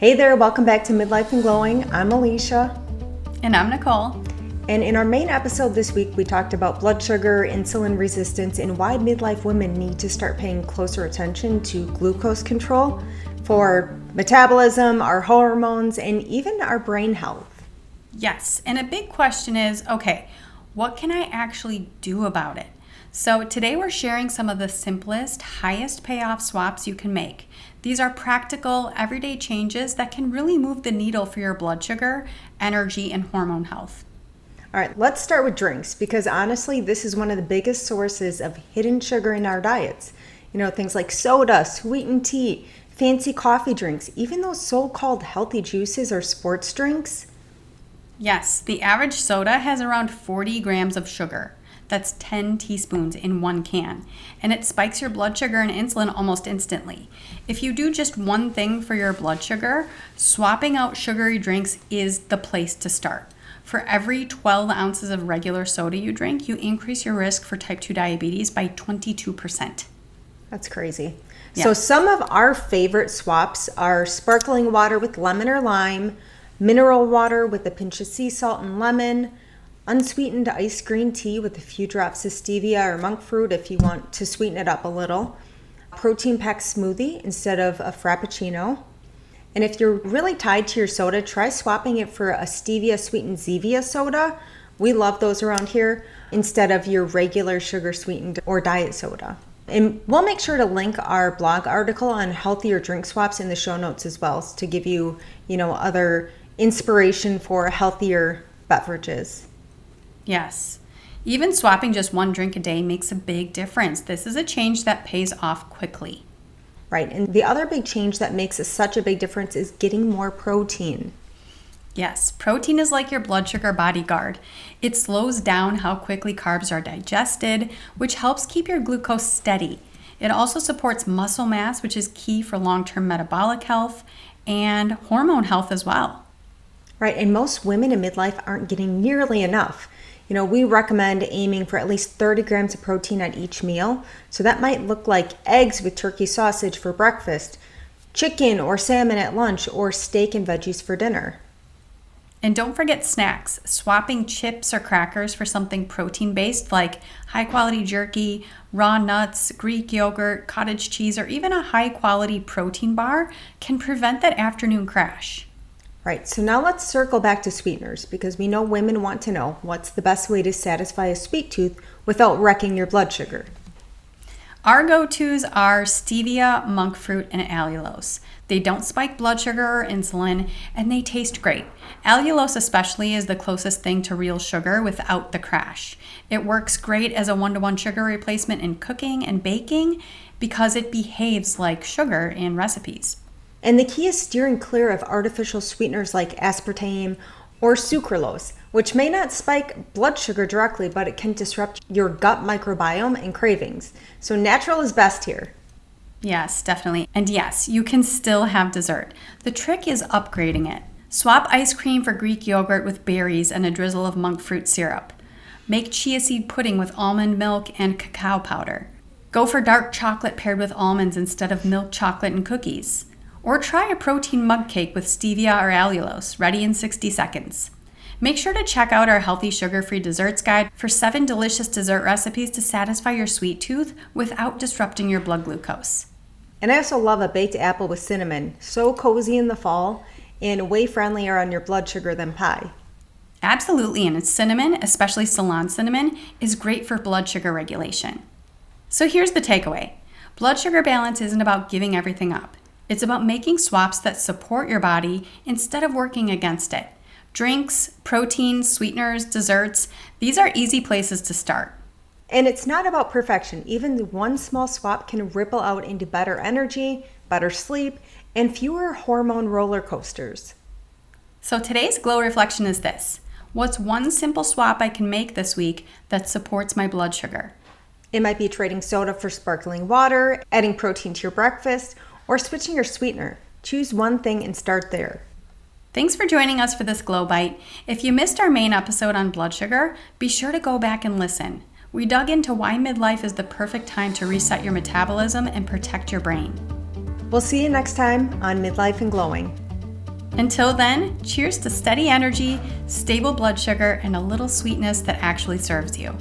Hey there, welcome back to Midlife and Glowing. I'm Alicia. And I'm Nicole. And in our main episode this week, we talked about blood sugar, insulin resistance, and why midlife women need to start paying closer attention to glucose control for metabolism, our hormones, and even our brain health. Yes, and a big question is, okay, what can I actually do about it? So today we're sharing some of the simplest, highest payoff swaps you can make. These are practical, everyday changes that can really move the needle for your blood sugar, energy, and hormone health. All right, let's start with drinks because honestly, this is one of the biggest sources of hidden sugar in our diets. You know, things like soda, sweetened tea, fancy coffee drinks, even those so-called healthy juices or sports drinks. Yes, the average soda has around 40 grams of sugar. That's 10 teaspoons in one can, and it spikes your blood sugar and insulin almost instantly. If you do just one thing for your blood sugar, swapping out sugary drinks is the place to start. For every 12 ounces of regular soda you drink, you increase your risk for type 2 diabetes by 22%. That's crazy. Yeah. So some of our favorite swaps are sparkling water with lemon or lime, mineral water with a pinch of sea salt and lemon, unsweetened iced green tea with a few drops of stevia or monk fruit if you want to sweeten it up a little, protein-packed smoothie instead of a frappuccino. And if you're really tied to your soda, try swapping it for a stevia sweetened Zevia soda. We love those around here instead of your regular sugar sweetened or diet soda. And we'll make sure to link our blog article on healthier drink swaps in the show notes as well to give you, other inspiration for healthier beverages. Yes. Even swapping just one drink a day makes a big difference. This is a change that pays off quickly. Right. And the other big change that makes such a big difference is getting more protein. Yes, protein is like your blood sugar bodyguard. It slows down how quickly carbs are digested, which helps keep your glucose steady. It also supports muscle mass, which is key for long-term metabolic health and hormone health as well. Right. And most women in midlife aren't getting nearly enough. We recommend aiming for at least 30 grams of protein at each meal. So that might look like eggs with turkey sausage for breakfast, chicken or salmon at lunch, or steak and veggies for dinner. And don't forget snacks. Swapping chips or crackers for something protein-based like high-quality jerky, raw nuts, Greek yogurt, cottage cheese, or even a high-quality protein bar can prevent that afternoon crash. Right, so now let's circle back to sweeteners because we know women want to know what's the best way to satisfy a sweet tooth without wrecking your blood sugar. Our go-tos are stevia, monk fruit, and allulose. They don't spike blood sugar or insulin, and they taste great. Allulose especially is the closest thing to real sugar without the crash. It works great as a one-to-one sugar replacement in cooking and baking because it behaves like sugar in recipes. And the key is steering clear of artificial sweeteners like aspartame or sucralose, which may not spike blood sugar directly, but it can disrupt your gut microbiome and cravings. So natural is best here. Yes, definitely. And yes, you can still have dessert. The trick is upgrading it. Swap ice cream for Greek yogurt with berries and a drizzle of monk fruit syrup. Make chia seed pudding with almond milk and cacao powder. Go for dark chocolate paired with almonds instead of milk chocolate and cookies. Or try a protein mug cake with stevia or allulose, ready in 60 seconds. Make sure to check out our healthy sugar-free desserts guide for 7 delicious dessert recipes to satisfy your sweet tooth without disrupting your blood glucose. And I also love a baked apple with cinnamon. So cozy in the fall and way friendlier on your blood sugar than pie. Absolutely, and cinnamon, especially Ceylon cinnamon, is great for blood sugar regulation. So here's the takeaway. Blood sugar balance isn't about giving everything up. It's about making swaps that support your body instead of working against it. Drinks, proteins, sweeteners, desserts, these are easy places to start. And it's not about perfection. Even one small swap can ripple out into better energy, better sleep, and fewer hormone roller coasters. So today's glow reflection is this. What's one simple swap I can make this week that supports my blood sugar? It might be trading soda for sparkling water, adding protein to your breakfast, or switching your sweetener. Choose one thing and start there. Thanks for joining us for this Glow Bite. If you missed our main episode on blood sugar, be sure to go back and listen. We dug into why midlife is the perfect time to reset your metabolism and protect your brain. We'll see you next time on Midlife and Glowing. Until then, cheers to steady energy, stable blood sugar, and a little sweetness that actually serves you.